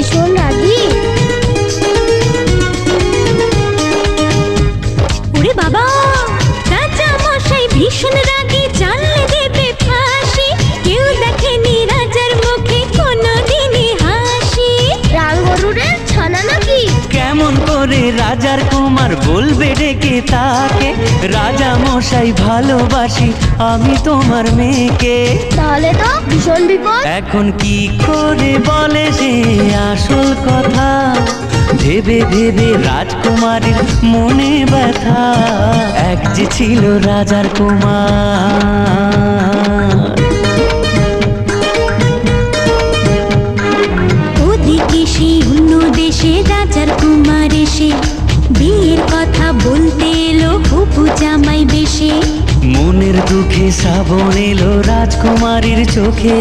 ভীষণ রাগী। ওরে বাবা, রাজা মশাই ভীষণ রাগী, জানলে দেবে ফাঁসি। কেউ দেখেনি রাজার মুখে কোনোদিনই হাসি। রাগ গরুরের ছানা নাকি? কেমন করে রাজার কুমার বলবে ডেকে তাকে, রাজা মশাই ভালোবাসি আমি তোমার মেয়েকে। তাহলে তো ভীষণ বিপদ। এখন কি করে বলে সে আসল কথা, ভেবে ভেবে রাজকুমারীর মনে ব্যথা। এক যে ছিল রাজার কুমার। ওদিকে সেই অন্য দেশে রাজার কুমার এসে বিয়ের কথা বলতে এলো হবু জামাই বেশে। মনের দুঃখে শ্রাবণ এলো রাজকুমারীর চোখে।